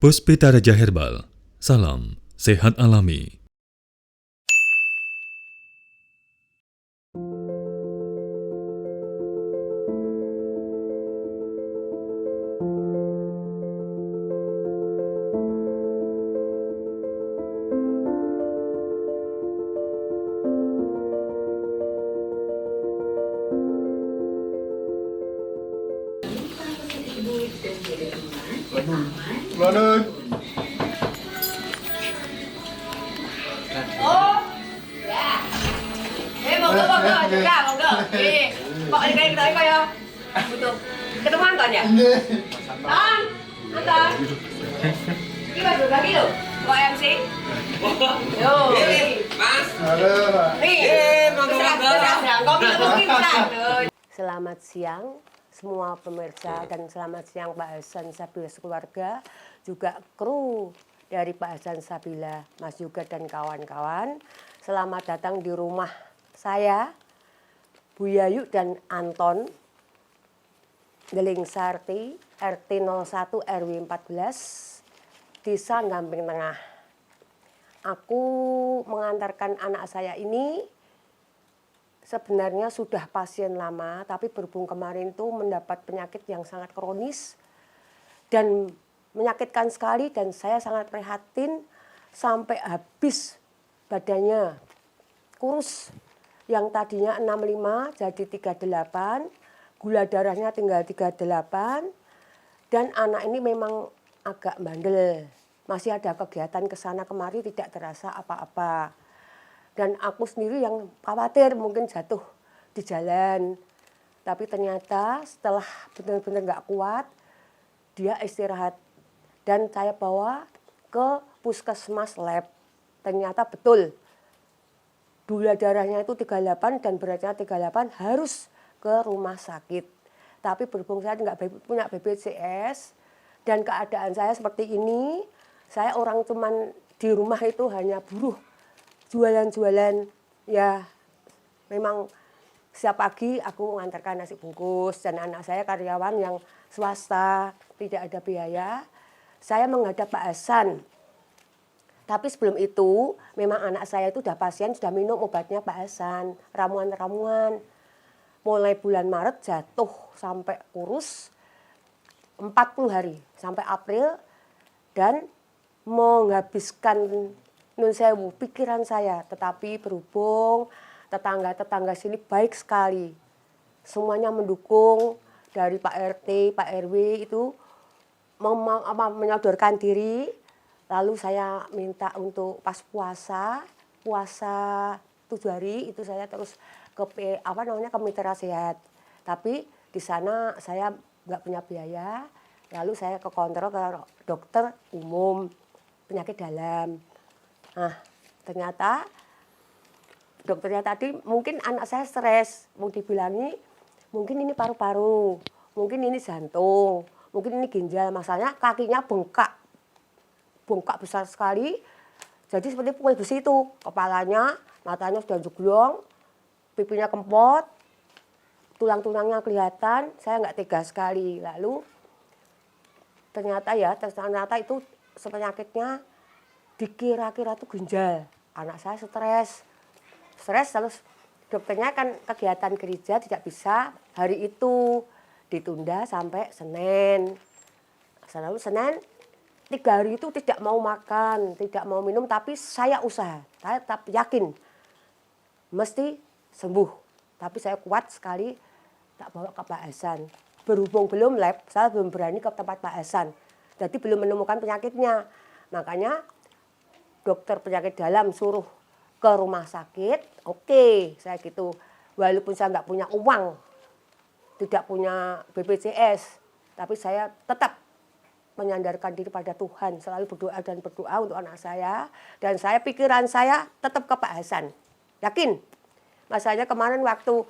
Puspita Raja Herbal, salam sehat alami. Lanut. Oh, ya. Monggo, juga, monggo. Kok ini kayak kita ya? Butuh ketemu Anton ya? Anton, Anton. Ini baru lagi loh, kok MC? Yo, Mas. Halo, Pak. Nih, monggo. Kopi mungkin Selamat siang semua pemirsa dan selamat siang Pak Hasan Sabila sekeluarga, juga kru dari Pak Hasan Sabila, Mas Yuga dan kawan-kawan. Selamat datang di rumah saya, Bu Yayu dan Anton, Geling Sarti, RT 01 RW 14, Desa Gamping Tengah. Aku mengantarkan anak saya ini sebenarnya sudah pasien lama, tapi berhubung kemarin tuh mendapat penyakit yang sangat kronis dan menyakitkan sekali, dan saya sangat prihatin sampai habis badannya kurus. Yang tadinya 65 jadi 38, gula darahnya tinggal 38, dan anak ini memang agak bandel. Masih ada kegiatan ke sana kemari tidak terasa apa-apa. Dan aku sendiri yang khawatir mungkin jatuh di jalan. Tapi ternyata setelah benar-benar nggak kuat, dia istirahat. Dan saya bawa ke puskesmas lab. Ternyata betul, gula darahnya itu 38 dan beratnya 38, harus ke rumah sakit. Tapi berhubung saya nggak punya BPJS dan keadaan saya seperti ini, saya orang cuman di rumah itu hanya buruh. Jualan-jualan, ya memang setiap pagi aku mengantarkan nasi bungkus, dan anak saya karyawan yang swasta, tidak ada biaya. Saya menghadap Pak Hasan. Tapi sebelum itu memang anak saya itu sudah pasien, sudah minum obatnya Pak Hasan, ramuan-ramuan. Mulai bulan Maret jatuh sampai kurus 40 hari sampai April, dan menghabiskan nun sewu pikiran saya. Tetapi berhubung tetangga-tetangga sini baik sekali, semuanya mendukung, dari Pak RT, Pak RW itu menyodorkan diri. Lalu saya minta untuk pas puasa 7 hari itu saya terus ke ke Mitra Sehat. Tapi di sana saya nggak punya biaya. Lalu saya ke kontrol ke dokter umum penyakit dalam. Nah, ternyata dokternya tadi mungkin anak saya stres, mau dibilangi mungkin ini paru-paru, mungkin ini jantung, mungkin ini ginjal. Masalahnya kakinya bengkak besar sekali, jadi seperti pukul besi itu. Kepalanya, matanya sudah jeglong, pipinya kempot, tulang-tulangnya kelihatan. Saya nggak tega sekali. Lalu ternyata itu penyakitnya dikira-kira tuh ginjal. Anak saya stres terus dokternya kan kegiatan gereja tidak bisa hari itu, ditunda sampai Senin. Lalu Senin 3 hari itu tidak mau makan, tidak mau minum, tapi saya usaha, saya tetap yakin mesti sembuh. Tapi saya kuat sekali tak bawa ke Pak Hasan. Berhubung belum lab, saya belum berani ke tempat Pak Hasan, jadi belum menemukan penyakitnya. Makanya dokter penyakit dalam suruh ke rumah sakit. Oke, saya gitu. Walaupun saya nggak punya uang, tidak punya BPJS, tapi saya tetap menyandarkan diri pada Tuhan, selalu berdoa untuk anak saya. Dan pikiran saya tetap ke Pak Hasan. Yakin. Masanya kemarin waktu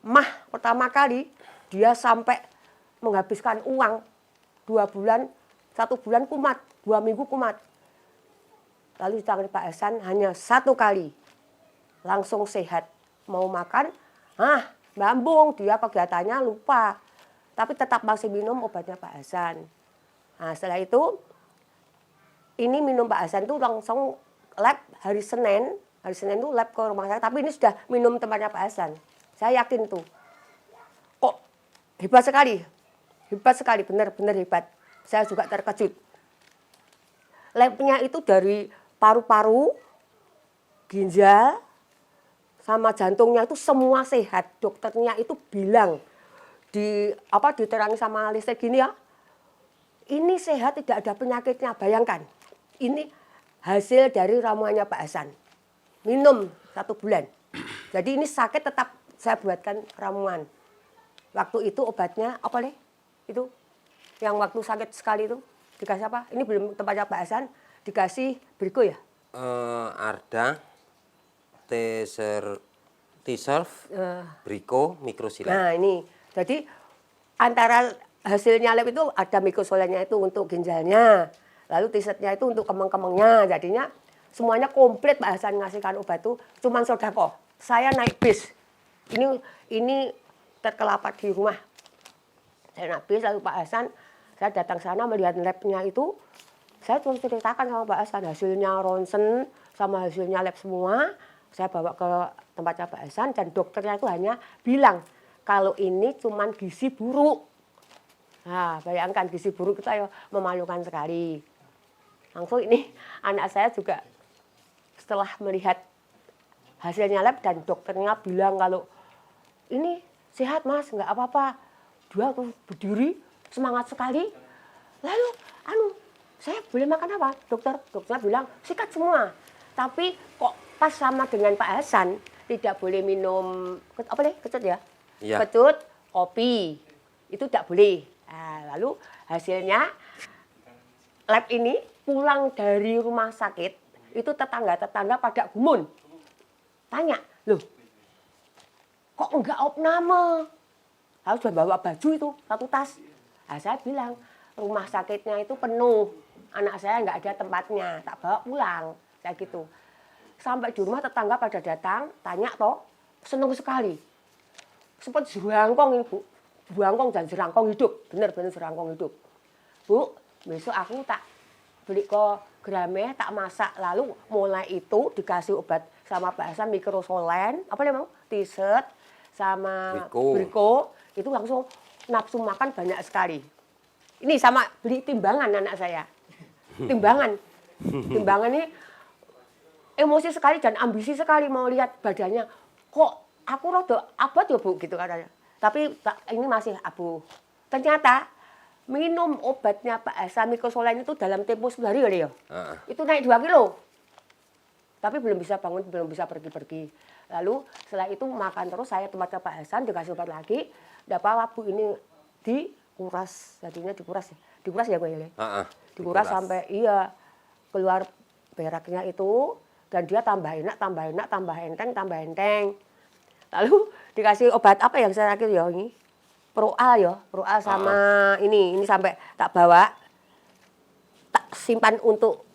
mah pertama kali, dia sampai menghabiskan uang 2 bulan, 1 bulan kumat, 2 minggu kumat. Lalu ditangani Pak Hasan hanya 1 kali, langsung sehat. Mau makan, bambung, dia kegiatannya lupa. Tapi tetap masih minum obatnya Pak Hasan. Nah, setelah itu ini minum Pak Hasan tuh langsung lab hari Senin tuh lab ke rumah sakit, tapi ini sudah minum tempatnya Pak Hasan. Saya yakin tuh. Kok hebat sekali, benar-benar hebat. Saya juga terkejut. Labnya itu dari paru-paru, ginjal, sama jantungnya itu semua sehat. Dokternya itu bilang diterangi sama listrik gini ya, ini sehat, tidak ada penyakitnya. Bayangkan, ini hasil dari ramuannya Pak Hasan. Minum 1 bulan. Jadi ini sakit tetap saya buatkan ramuan. Waktu itu obatnya apa nih? Itu yang waktu sakit sekali itu dikasih apa? Ini belum tempatnya Pak Hasan, dikasih Brico ya? Arda, T-Surf, Brico, Microsilane. Nah ini, jadi antara hasilnya lab itu ada Microsilane itu untuk ginjalnya, lalu T-Surfnya itu untuk kemeng-kemengnya. Jadinya semuanya komplit Pak Hasan ngasihkan obat itu, cuman sodako. Saya naik bis, ini terkelapat di rumah. Saya naik bis, lalu Pak Hasan, saya datang sana melihat labnya itu, saya terus ceritakan sama Pak Hasan hasilnya ronsen sama hasilnya lab semua. Saya bawa ke tempatnya Pak Hasan dan dokternya itu hanya bilang kalau ini cuman gizi buruk. Nah, bayangkan gizi buruk itu ya memalukan sekali. Langsung ini anak saya juga setelah melihat hasilnya lab dan dokternya bilang kalau ini sehat Mas, nggak apa-apa. Dia tuh berdiri semangat sekali. Lalu, saya boleh makan apa? Dokternya bilang sikat semua. Tapi kok pas sama dengan Pak Hasan tidak boleh minum kecut ya? Iya. Kecut, kopi itu tidak boleh. Nah, lalu hasilnya lab ini pulang dari rumah sakit itu tetangga pada gumun. Tanya, loh kok enggak opname? Harus sudah bawa baju itu, 1 tas. Nah, saya bilang, rumah sakitnya itu penuh. Anak saya enggak ada tempatnya, tak bawa pulang. Kayak gitu. Sampai di rumah tetangga pada datang, tanya toh, seneng sekali. Sempat jerangkong ini Bu. Jerangkong dan jerangkong hidup, benar-benar jerangkong hidup. Bu, besok aku tak beli ke Grameh, tak masak. Lalu mulai itu dikasih obat sama Pak Hasan Microsilane, apa namanya? T-Shirt sama Brico. Itu langsung nafsu makan banyak sekali. Ini sama beli timbangan anak saya. Timbangan ini emosi sekali dan ambisi sekali mau lihat badannya. Kok aku rada abot ya Bu gitu katanya. Tapi ini masih abu. Ternyata minum obatnya Pak Hasan Microsilane itu dalam tempo 10 hari kali ya. Itu naik 2 kilo. Tapi belum bisa bangun, belum bisa pergi-pergi. Lalu setelah itu makan terus, saya tempatnya Pak Hasan dikasih obat lagi. Tidak apa-apa Bu, ini dikuras, jadinya dikuras ya gue ya. Dikuras sampai keluar beraknya itu, dan dia tambah enak, tambah enteng. Lalu dikasih obat apa yang saya akhir ya ini? Proal sama ini sampai tak bawa, tak simpan untuk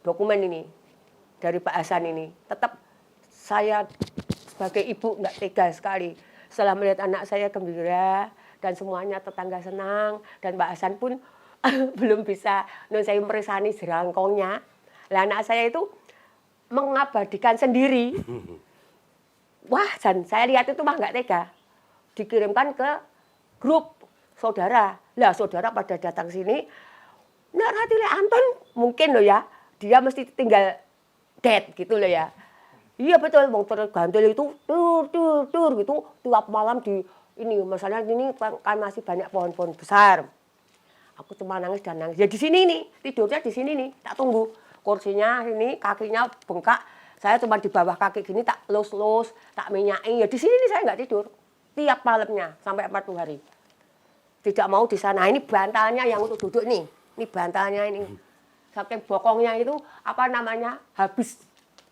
dokumen ini dari Pak Hasan ini. Tetap saya sebagai ibu nggak tega sekali. Setelah melihat anak saya gembira dan semuanya tetangga senang dan Pak Hasan pun belum bisa saya meresani jerangkongnya. Lah anak saya itu mengabadikan sendiri. Wah, dan saya lihat itu mah nggak tega. Dikirimkan ke grup saudara. Lah saudara pada datang sini, nak Ratile Anton mungkin loh ya, dia mesti tinggal dead gitu loh ya. Iya betul, mau tergantul itu tur gitu tiap malam di ini. Masalahnya ini kan masih banyak pohon-pohon besar. Aku cuma nangis dan nangis. Ya di sini nih, tidurnya di sini nih. Tak tunggu kursinya ini, kakinya bengkak. Saya cuma di bawah kaki gini tak los, tak minyaki. Ya di sini nih saya nggak tidur. Tiap malamnya sampai 40 hari. Tidak mau di sana. Ini bantalnya yang untuk duduk nih. Ini bantalnya ini. Saking bokongnya itu apa namanya? Habis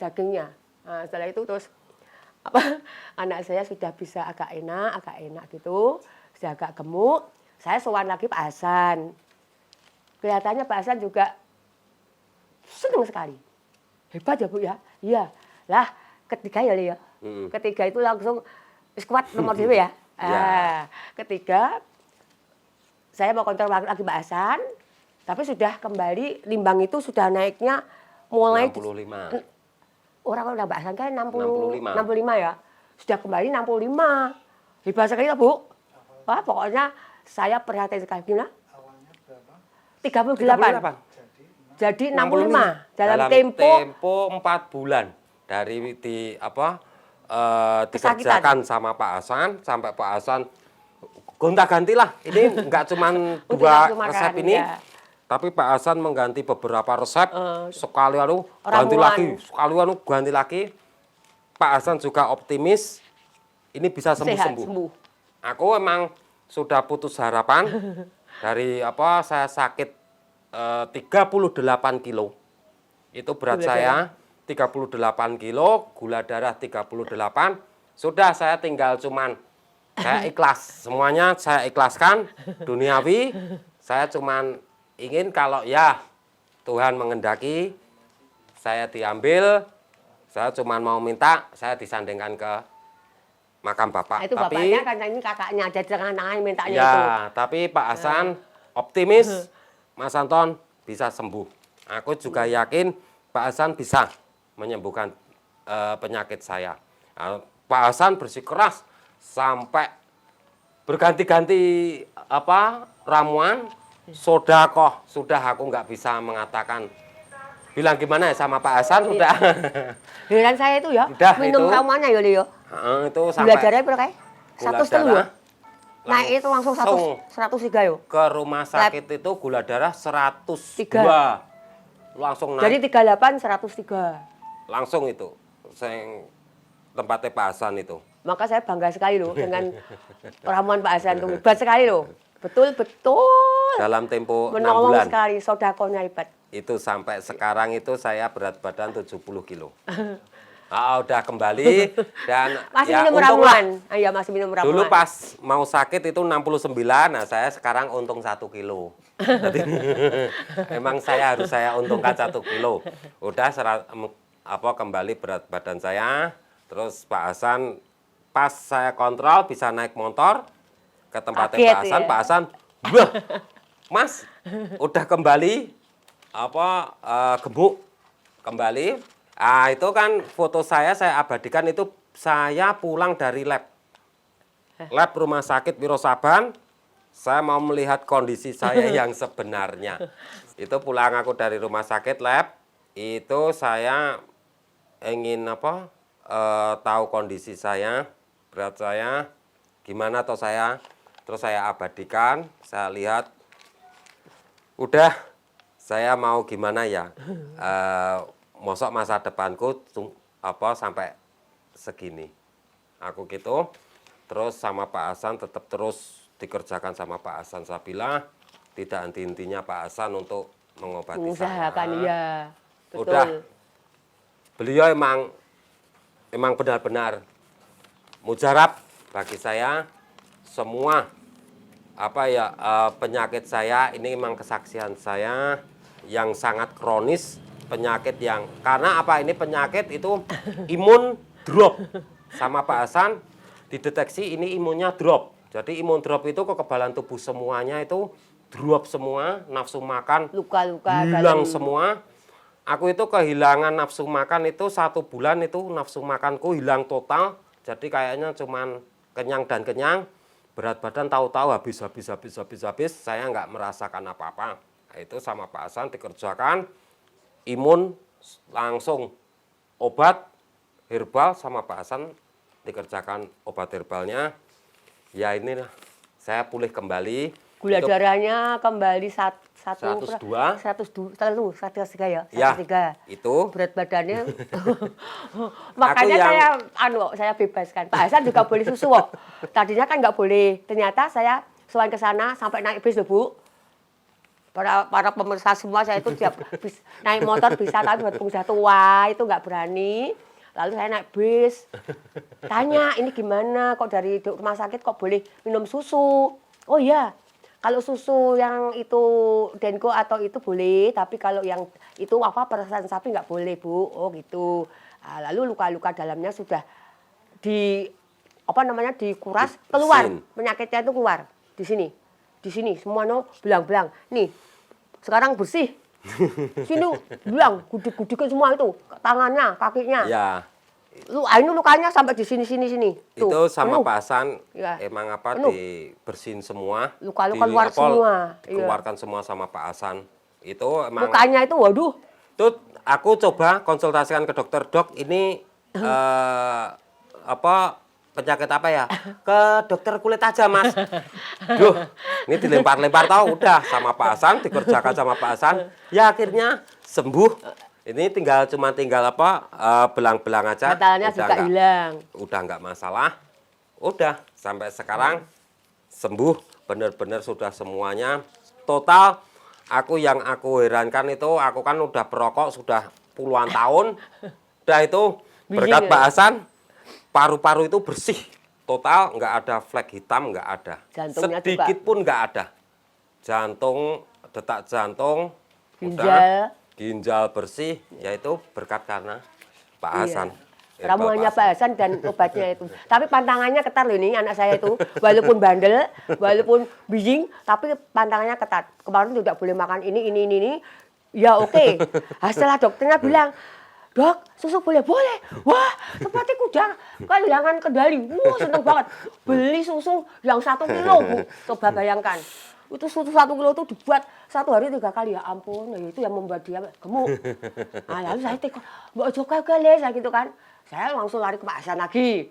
dagingnya. Nah, setelah itu terus anak saya sudah bisa agak enak gitu. Sudah agak gemuk. Saya sowan lagi Pak Hasan. Kelihatannya Pak Hasan juga senang sekali. Hebat ya Bu ya? Iya. Lah ketiga ya Leo. Ketiga itu langsung kuat nomor dua ya. Ketiga saya mau kontrol lagi Pak Hasan. Tapi sudah kembali limbang itu sudah naiknya mulai 65. orang udah Mbak Hasan kan 65 65. ya. Sudah kembali 65. Hebat sekali ya, Bu. Wah, pokoknya saya perhatian sekali. Gimana? Awalnya berapa? 38. Jadi 65 dalam tempo 4 bulan dari Kesakitan. dikerjakan sama Pak Hasan sampai Pak Hasan gonta-ganti lah. Ini enggak cuma tidak 2 cuma resep kan, ini. ya. Tapi Pak Hasan mengganti beberapa resep, sekali ganti ramuan. lagi, sekali ganti lagi. Pak Hasan juga optimis ini bisa sehat, sembuh-sembuh. sembuh. Aku emang sudah putus harapan dari saya sakit 38 kilo. Itu berat Gula saya 38 kilo, gula darah 38. Sudah saya tinggal cuman saya ikhlas. Semuanya saya ikhlaskan duniawi. Saya cuman ingin kalau ya Tuhan mengendaki saya diambil, saya cuma mau minta saya disandingkan ke makam Bapak. Itu Tapi bapaknya kan ini kakaknya ada di tengah-tengah mintanya ya, itu. tapi Pak Hasan optimis Mas Anton bisa sembuh. Aku juga yakin Pak Hasan bisa menyembuhkan penyakit saya. Pak Hasan bersikeras sampai berganti-ganti ramuan. Sodakoh, sudah aku nggak bisa mengatakan. Bilang gimana ya sama Pak Hasan, udah. Heran saya itu ya, Udah, minum itu. ramuannya ya, Leo. Itu Gula sampai darahnya berapa kayak? gula 100 telu ya? darah Naik itu langsung 103 yo. ke rumah sakit itu gula darah 102. Langsung naik. Jadi 38 103. Langsung itu. Tempatnya Pak Hasan itu. Maka saya bangga sekali loh dengan ramuan Pak Hasan itu. Hebat sekali loh. Betul-betul. Dalam tempo 6 Menolong bulan. sekali, sodakohnya hebat. Itu sampai sekarang itu saya berat badan 70 kilo. Udah kembali dan Masih ya minum untung lah. ramuan. Iya, masih minum ramuan. Dulu pas mau sakit itu 69, nah saya sekarang untung 1 kilo. Jadi emang saya untungkan 1 kilo. Udah kembali berat badan saya. Terus Pak Hasan pas saya kontrol bisa naik motor ke tempatnya Kaget Pak Hasan. ya. Pak Hasan, wah, Mas, udah kembali gemuk kembali. Itu kan foto saya abadikan itu saya pulang dari lab rumah sakit Wiro Saban. Saya mau melihat kondisi saya yang sebenarnya. Itu pulang aku dari rumah sakit lab, itu saya ingin tahu kondisi saya, berat saya, gimana atau terus saya abadikan, saya lihat, udah saya mau gimana ya, mosok masa depanku sampai segini. Aku gitu, terus sama Pak Hasan tetap terus dikerjakan sama Pak Hasan Sabila, tidak henti-hentinya Pak Hasan untuk mengobati Mengusahakan, saya. iya. Betul. Udah, beliau emang benar-benar mujarab bagi saya. Semua penyakit saya ini emang kesaksian saya yang sangat kronis, penyakit yang karena ini penyakit itu imun drop. Sama Pak Hasan dideteksi ini imunnya drop. Jadi imun drop itu kekebalan tubuh semuanya itu drop semua, nafsu makan Luka-luka hilang dalam. semua. Aku itu kehilangan nafsu makan itu 1 bulan itu nafsu makanku hilang total. Jadi kayaknya cuman kenyang dan kenyang. Berat badan tahu-tahu habis. Saya nggak merasakan apa-apa. Nah, itu sama Pak Hasan dikerjakan. Imun langsung obat herbal sama Pak Hasan dikerjakan obat herbalnya. Ya inilah saya pulih kembali. Gula Itu darahnya kembali 102 ya. Ya, 103. itu Berat badannya. Makanya saya bebaskan. Pak Hasan juga boleh susu kok. Tadinya kan nggak boleh. Ternyata saya selain ke sana sampai naik bis loh, Bu. Para pemirsa semua saya itu tiap naik motor bisa, tapi buat pengusaha tua itu nggak berani. Lalu saya naik bis, tanya ini gimana kok dari rumah sakit kok boleh minum susu. Oh iya, kalau susu yang itu Denko atau itu boleh, tapi kalau yang itu perasan sapi nggak boleh, Bu. Oh gitu. Nah, lalu luka-luka dalamnya sudah dikuras, keluar. Penyakitnya itu keluar di sini semua belang-belang. Nih, sekarang bersih. Sini bilang gudik-gudikin semua itu, tangannya, kakinya. Ya, Ini lukanya sampai di sini. Tuh, itu sama penuh. Pak Hasan Ya. emang apa Penuh. dibersihin semua. Luka-luka keluar semua. Dikeluarkan semua sama Pak Hasan. Itu emang Mukanya itu, waduh. itu aku coba konsultasikan ke dokter, dok ini apa penyakit apa ya? Ke dokter kulit aja mas. Duh, ini dilempar-lempar tahu udah sama Pak Hasan, dikerjakan sama Pak Hasan. Ya akhirnya sembuh. Ini cuma tinggal apa belang-belang aja. Gatalnya juga hilang. Udah nggak masalah. Udah sampai sekarang sembuh, bener-bener sudah semuanya total. Yang aku herankan itu, aku kan udah perokok sudah puluhan tahun. Udah itu berkat Pak Hasan, paru-paru itu bersih total, nggak ada flek hitam, nggak ada. Jantungnya sedikit juga. pun nggak ada. Jantung, detak jantung, Ginjal. udah, ginjal bersih, yaitu berkat karena Pak Hasan. Ramuannya Pak Hasan dan obatnya itu. Tapi pantangannya ketat loh ini anak saya itu. Walaupun bandel, walaupun bijing, tapi pantangannya ketat. Kemarin tidak boleh makan ini. Ya oke. Setelah dokternya bilang, dok, susu boleh? Wah, seperti kuda kehilangan kendali. Wah, seneng banget. Beli susu yang 1 kilo, Bu. Coba bayangkan. Itu susu 1 kilo itu dibuat 1 hari 3 kali. Ya ampun, ya itu yang membuat dia gemuk. Nah, lalu saya tekor, mbak Joko kali, saya gitu kan. Saya langsung lari ke Pak Hasan lagi.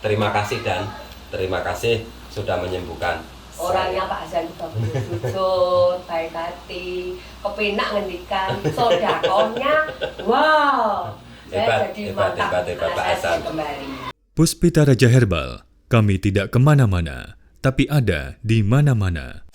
Terima kasih dan terima kasih sudah menyembuhkan. Orangnya Pak Hasan itu bagus, jujur, baik hati, kepenak ngendikan, sodakohnya, wow. Saya jadi mantap, Pak Hasan. kembali. Puspita Raja Herbal, kami tidak kemana-mana, tapi ada di mana-mana.